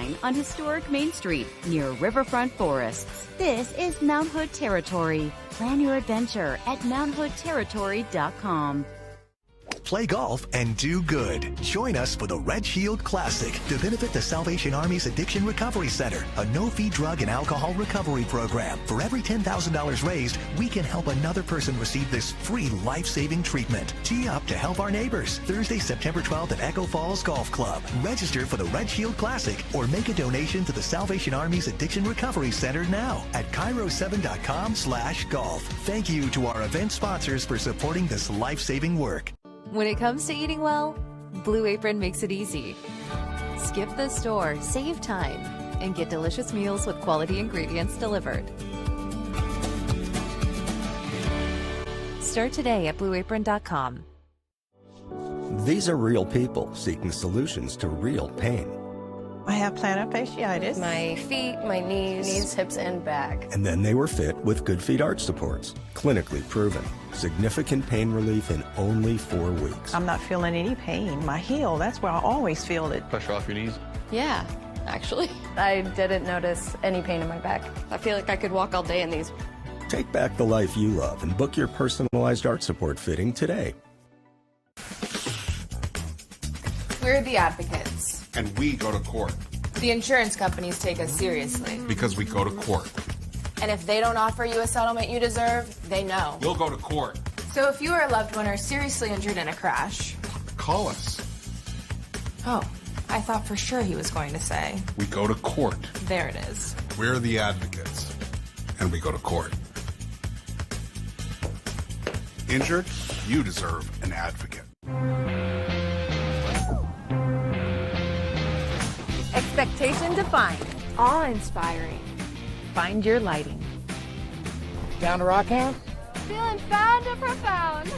line on historic Main Street near Riverfront Forests. This is Mount Hood Territory. Plan your adventure at MountHoodTerritory.com. Play golf and do good. Join us for the Red Shield Classic to benefit the Salvation Army's Addiction Recovery Center, a no-fee drug and alcohol recovery program. For every $10,000 raised, we can help another person receive this free life-saving treatment. Tee up to help our neighbors. Thursday, September 12th at Echo Falls Golf Club. Register for the Red Shield Classic or make a donation to the Salvation Army's Addiction Recovery Center now at KIRO7.com/golf. Thank you to our event sponsors for supporting this life-saving work. When it comes to eating well, Blue Apron makes it easy. Skip the store, save time, and get delicious meals with quality ingredients delivered. Start today at blueapron.com. These are real people seeking solutions to real pain. I have plantar fasciitis. My feet, my knees, hips, and back. And then they were fit with Good Feet arch supports. Clinically proven. Significant pain relief in only 4 weeks. I'm not feeling any pain. My heel, that's where I always feel it. Pressure off your knees? Yeah, actually. I didn't notice any pain in my back. I feel like I could walk all day in these. Take back the life you love and book your personalized arch support fitting today. We're the advocates. And we go to court. The insurance companies take us seriously. Because we go to court. And if they don't offer you a settlement you deserve, they know. You'll go to court. So if you or a loved one are seriously injured in a crash... Call us. Oh, I thought for sure he was going to say... We go to court. There it is. We're the advocates. And we go to court. Injured? You deserve an advocate. Expectation defined. Awe-inspiring. Find your lighting. Down to rock house? Feeling found and profound.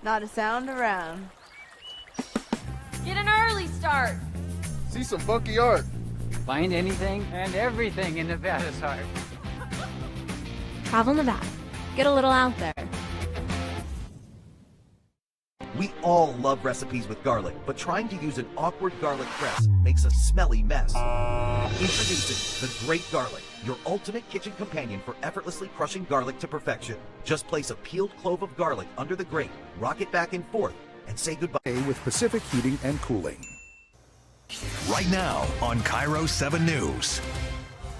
Not a sound around. Get an early start. See some funky art. Find anything and everything in Nevada's heart. Travel Nevada. Get a little out there. We all love recipes with garlic, but trying to use an awkward garlic press makes a smelly mess. Introducing the Great Garlic, your ultimate kitchen companion for effortlessly crushing garlic to perfection. Just place a peeled clove of garlic under the grate, rock it back and forth, and say goodbye. With Pacific Heating and Cooling. Right now on KIRO 7 News.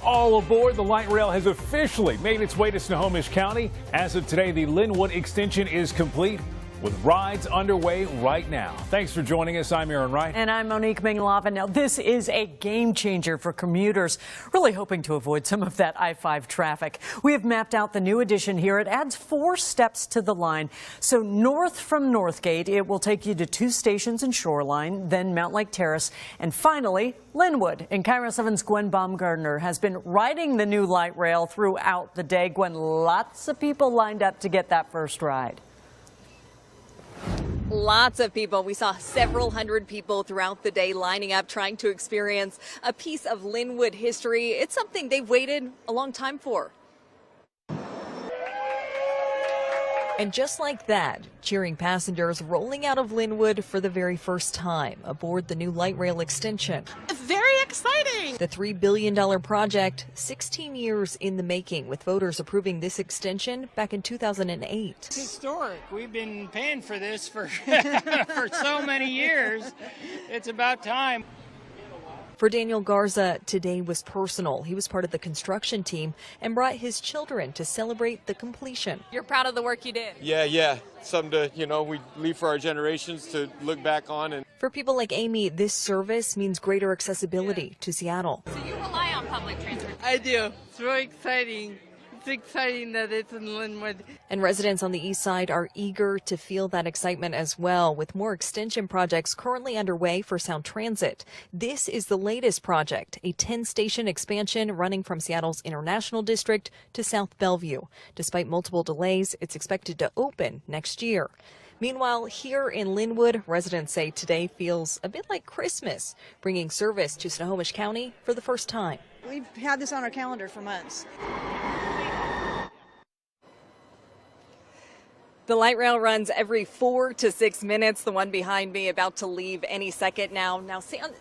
All aboard, the light rail has officially made its way to Snohomish County. As of today, the Linwood extension is complete, with rides underway right now. Thanks for joining us. I'm Aaron Wright. And I'm Monique Mingolava. Now, this is a game changer for commuters, really hoping to avoid some of that I-5 traffic. We have mapped out the new addition here. It adds 4 steps to the line. So north from Northgate, it will take you to 2 stations in Shoreline, then Mount Lake Terrace, and finally, Linwood. And KIRO 7's Gwen Baumgartner has been riding the new light rail throughout the day. Gwen, lots of people lined up to get that first ride. Lots of people. We saw several hundred people throughout the day lining up trying to experience a piece of Linwood history. It's something they've waited a long time for. And just like that, cheering passengers rolling out of Linwood for the very first time aboard the new light rail extension. Very exciting! The $3 billion project, 16 years in the making, with voters approving this extension back in 2008. It's historic. We've been paying for this for, for so many years. It's about time. For Daniel Garza, today was personal. He was part of the construction team and brought his children to celebrate the completion. You're proud of the work you did? Yeah. Something to, we leave for our generations to look back on. And for people like Amy, this service means greater accessibility to Seattle. So you rely on public transportation? I do. It's really exciting. It's exciting that it's in Linwood. And residents on the east side are eager to feel that excitement as well, with more extension projects currently underway for Sound Transit. This is the latest project, a 10-station expansion running from Seattle's International District to South Bellevue. Despite multiple delays, it's expected to open next year. Meanwhile, here in Linwood, residents say today feels a bit like Christmas, bringing service to Snohomish County for the first time. We've had this on our calendar for months. The light rail runs every 4 to 6 minutes. The one behind me about to leave any second now.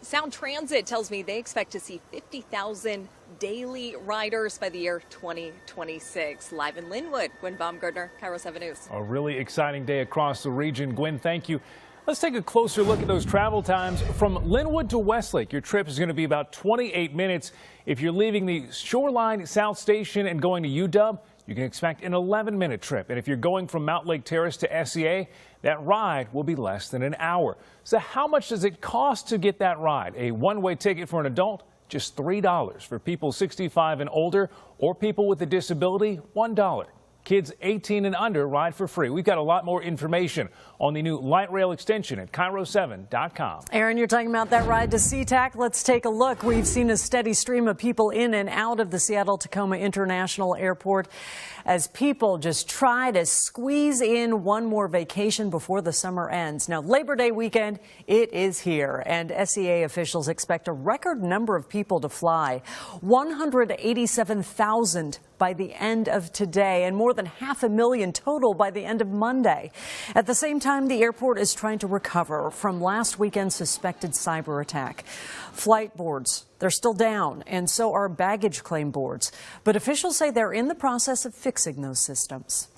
Sound Transit tells me they expect to see 50,000 daily riders by the year 2026. Live in Linwood, Gwen Baumgartner, KIRO 7 News. A really exciting day across the region. Gwen, thank you. Let's take a closer look at those travel times. From Linwood to Westlake, your trip is going to be about 28 minutes. If you're leaving the Shoreline South Station and going to UW, you can expect an 11-minute trip. And if you're going from Mountlake Terrace to SEA, that ride will be less than an hour. So how much does it cost to get that ride? A one-way ticket for an adult, just $3. For people 65 and older or people with a disability, $1. Kids 18 and under ride for free. We've got a lot more information on the new light rail extension at KIRO7.com. Aaron, you're talking about that ride to SeaTac. Let's take a look. We've seen a steady stream of people in and out of the Seattle-Tacoma International Airport as people just try to squeeze in one more vacation before the summer ends. Now, Labor Day weekend, it is here, and SEA officials expect a record number of people to fly. 187,000 by the end of today, and more than 500,000 total by the end of Monday. At the same time, the airport is trying to recover from last weekend's suspected cyber attack. Flight boards, they're still down, and so are baggage claim boards. But officials say they're in the process of fixing those systems.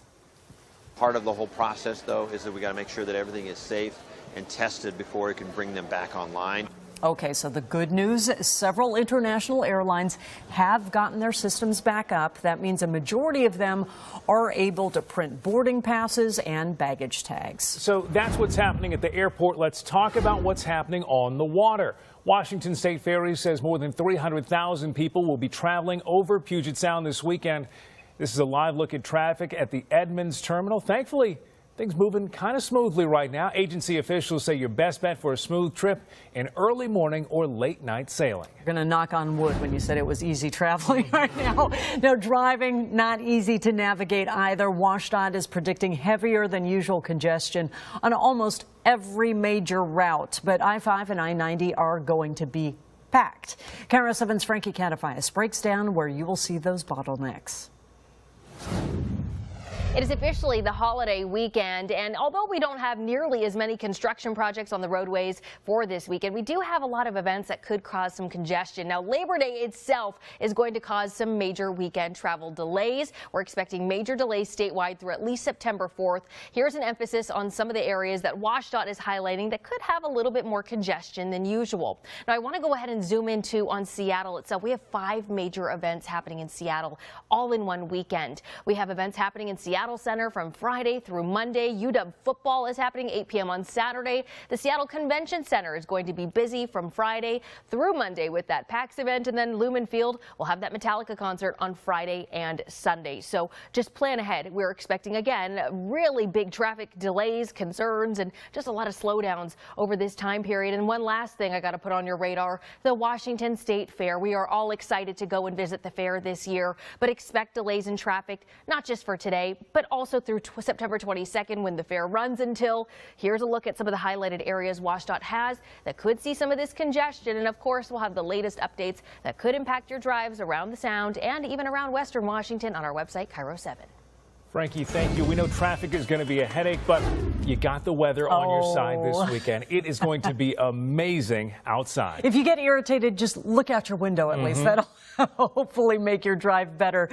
Part of the whole process, though, is that we got to make sure that everything is safe and tested before we can bring them back online. Okay, so the good news, several international airlines have gotten their systems back up. That means a majority of them are able to print boarding passes and baggage tags. So that's what's happening at the airport. Let's talk about what's happening on the water. Washington State Ferries says more than 300,000 people will be traveling over Puget Sound this weekend. This is a live look at traffic at the Edmonds terminal. Thankfully, things moving kind of smoothly right now. Agency officials say your best bet for a smooth trip in early morning or late night sailing. You're going to knock on wood when you said it was easy traveling right now. No, driving, not easy to navigate either. WashDOT is predicting heavier than usual congestion on almost every major route. But I-5 and I-90 are going to be packed. KIRO 7's Frankie Catafias breaks down where you will see those bottlenecks. It is officially the holiday weekend, and although we don't have nearly as many construction projects on the roadways for this weekend, we do have a lot of events that could cause some congestion. Now, Labor Day itself is going to cause some major weekend travel delays. We're expecting major delays statewide through at least September 4th. Here's an emphasis on some of the areas that WashDOT is highlighting that could have a little bit more congestion than usual. Now, I want to go ahead and zoom into on Seattle itself. We have 5 major events happening in Seattle all in one weekend. We have events happening in Seattle Center from Friday through Monday. UW football is happening 8 p.m. on Saturday. The Seattle Convention Center is going to be busy from Friday through Monday with that PAX event, and then Lumen Field will have that Metallica concert on Friday and Sunday. So just plan ahead. We're expecting, again, really big traffic delays, concerns, and just a lot of slowdowns over this time period. And one last thing I got to put on your radar, the Washington State Fair. We are all excited to go and visit the fair this year, but expect delays in traffic, not just for today, but also through September 22nd when the fair runs until. Here's a look at some of the highlighted areas WashDOT has that could see some of this congestion. And of course, we'll have the latest updates that could impact your drives around the Sound and even around Western Washington on our website, KIRO 7. Frankie, thank you. We know traffic is going to be a headache, but you got the weather on your side this weekend. It is going to be amazing outside. If you get irritated, just look out your window at least. That'll hopefully make your drive better.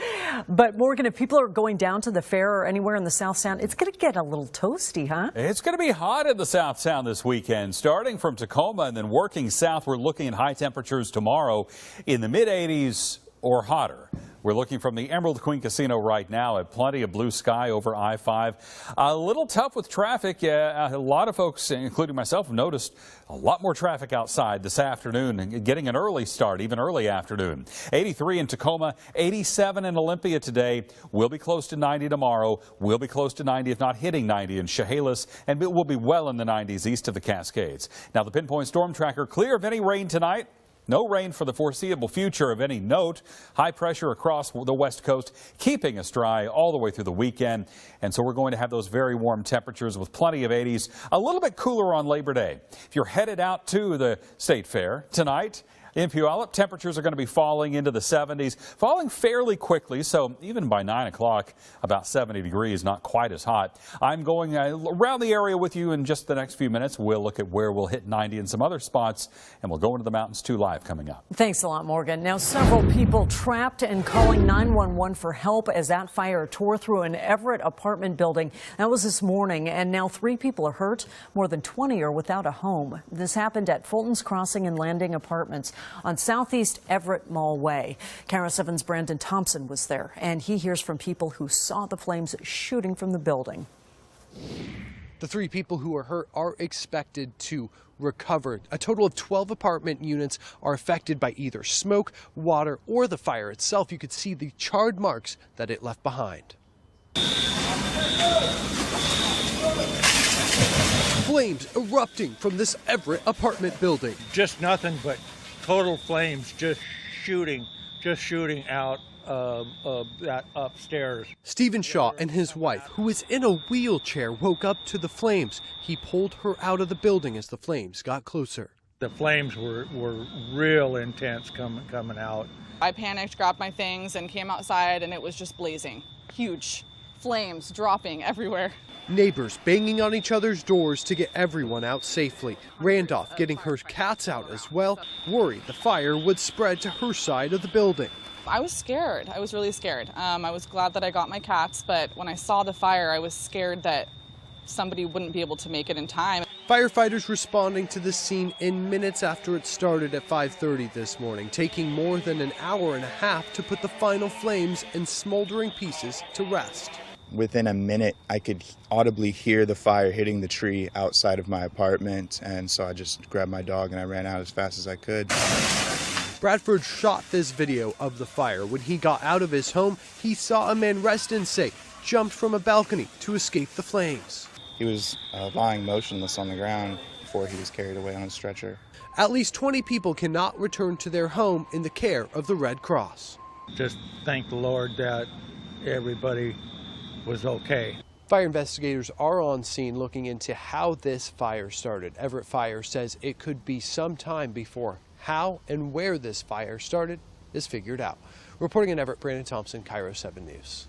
But Morgan, if people are going down to the fair or anywhere in the South Sound, it's going to get a little toasty, huh? It's going to be hot in the South Sound this weekend. Starting from Tacoma and then working south, we're looking at high temperatures tomorrow in the mid-80s or hotter. We're looking from the Emerald Queen Casino right now at plenty of blue sky over I-5. A little tough with traffic. A lot of folks, including myself, have noticed a lot more traffic outside this afternoon and getting an early start, even early afternoon. 83 in Tacoma, 87 in Olympia today. We'll be close to 90 tomorrow. We'll be close to 90, if not hitting 90 in Chehalis, and we'll be well in the 90s east of the Cascades. Now, the Pinpoint Storm Tracker clear of any rain tonight. No rain for the foreseeable future of any note. High pressure across the west coast, keeping us dry all the way through the weekend. And so we're going to have those very warm temperatures with plenty of 80s. A little bit cooler on Labor Day. If you're headed out to the State Fair tonight, In Puyallup, temperatures are going to be falling into the 70s, falling fairly quickly, so even by 9 o'clock, about 70 degrees, not quite as hot. I'm going around the area with you in just the next few minutes. We'll look at where we'll hit 90 in some other spots, and we'll go into the mountains 2 live coming up. Thanks a lot, Morgan. Now, several people trapped and calling 911 for help as that fire tore through an Everett apartment building. That was this morning, and now 3 people are hurt. More than 20 are without a home. This happened at Fulton's Crossing and Landing Apartments on Southeast Everett Mall Way. KARA 7's Brandon Thompson was there, and he hears from people who saw the flames shooting from the building. The 3 people who are hurt are expected to recover. A total of 12 apartment units are affected by either smoke, water, or the fire itself. You could see the charred marks that it left behind. Flames erupting from this Everett apartment building. Just nothing but total flames, just shooting out of that upstairs. Stephen Shaw and his wife, who is in a wheelchair, woke up to the flames. He pulled her out of the building as the flames got closer. The flames were real intense coming out. I panicked, grabbed my things, and came outside, and it was just blazing. Huge flames dropping everywhere. Neighbors banging on each other's doors to get everyone out safely. Randolph getting her cats out as well, worried the fire would spread to her side of the building. I was scared. I was really scared. I was glad that I got my cats, but when I saw the fire, I was scared that somebody wouldn't be able to make it in time. Firefighters responding to the scene in minutes after it started at 5:30 this morning, taking more than an hour and a half to put the final flames and smoldering pieces to rest. Within a minute, I could audibly hear the fire hitting the tree outside of my apartment, and so I just grabbed my dog and I ran out as fast as I could. Bradford shot this video of the fire. When he got out of his home, he saw a man rest and say, jumped from a balcony to escape the flames. He was lying motionless on the ground before he was carried away on a stretcher. At least 20 people cannot return to their home in the care of the Red Cross. Just thank the Lord that everybody was okay. Fire investigators are on scene looking into how this fire started. Everett Fire says it could be some time before how and where this fire started is figured out. Reporting in Everett, Brandon Thompson, KARA 7 News.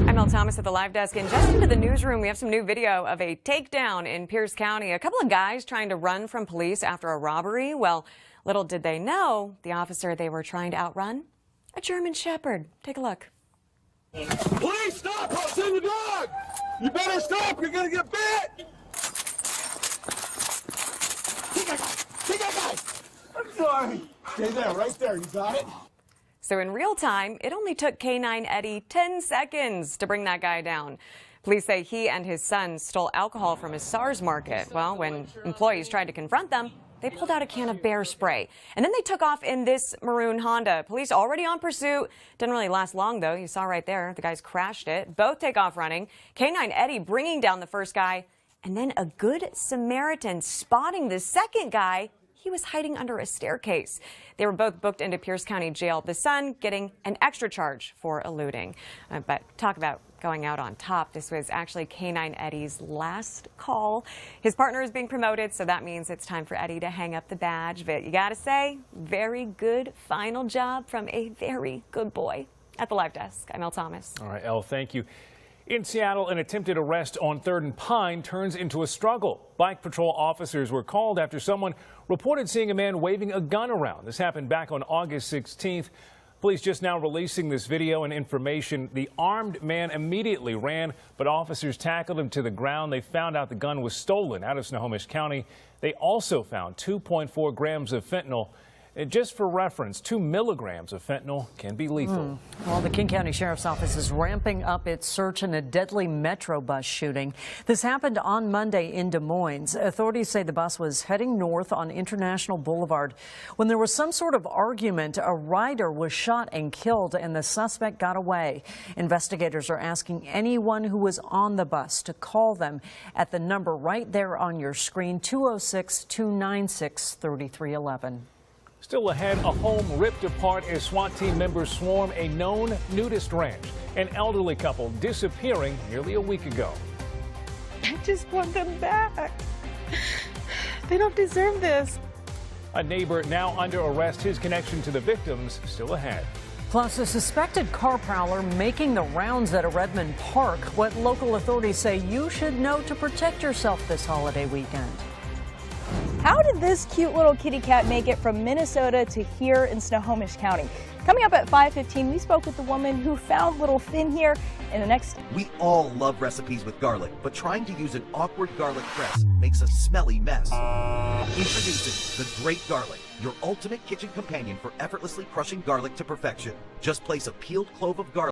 I'm Mel Thomas at the Live Desk, and just into the newsroom, we have some new video of a takedown in Pierce County. A couple of guys trying to run from police after a robbery. Well, little did they know, the officer they were trying to outrun, a German Shepherd. Take a look. Please stop! I'll send the dog! You better stop! You're gonna get bit! Take that guy! I'm sorry! Stay there, right there. You got it? So in real time, it only took K9 Eddie 10 seconds to bring that guy down. Police say he and his son stole alcohol from a SARS market. Well, when employees tried to confront them, they pulled out a can of bear spray. And then they took off in this maroon Honda. Police already on pursuit. Didn't really last long, though. You saw right there, the guys crashed it. Both take off running. K9 Eddie bringing down the first guy. And then a good Samaritan spotting the second guy. He was hiding under a staircase. They were both booked into Pierce County Jail. The son getting an extra charge for eluding. But talk about going out on top. This was actually K9 Eddie's last call. His partner is being promoted, so that means it's time for Eddie to hang up the badge. But you gotta say, very good final job from a very good boy. At the Live Desk, I'm Elle Thomas. All right, Elle, thank you. In Seattle, an attempted arrest on 3rd and Pine turns into a struggle. Bike patrol officers were called after someone reported seeing a man waving a gun around. This happened back on August 16th. Police just now releasing this video and information. The armed man immediately ran, but officers tackled him to the ground. They found out the gun was stolen out of Snohomish County. They also found 2.4 grams of fentanyl. And just for reference, 2 milligrams of fentanyl can be lethal. Well, the King County Sheriff's Office is ramping up its search in a deadly Metro bus shooting. This happened on Monday in Des Moines. Authorities say the bus was heading north on International Boulevard. When there was some sort of argument, a rider was shot and killed, and the suspect got away. Investigators are asking anyone who was on the bus to call them at the number right there on your screen, 206-296-3311. Still ahead, a home ripped apart as SWAT team members swarm a known nudist ranch. An elderly couple disappearing nearly a week ago. I just want them back. They don't deserve this. A neighbor now under arrest. His connection to the victims still ahead. Plus, a suspected car prowler making the rounds at a Redmond park. What local authorities say you should know to protect yourself this holiday weekend. How did this cute little kitty cat make it from Minnesota to here in Snohomish County? Coming up at 5:15, we spoke with the woman who found little Finn here. In the next, we all love recipes with garlic, but trying to use an awkward garlic press makes a smelly mess. Introducing the Great Garlic, your ultimate kitchen companion for effortlessly crushing garlic to perfection. Just place a peeled clove of garlic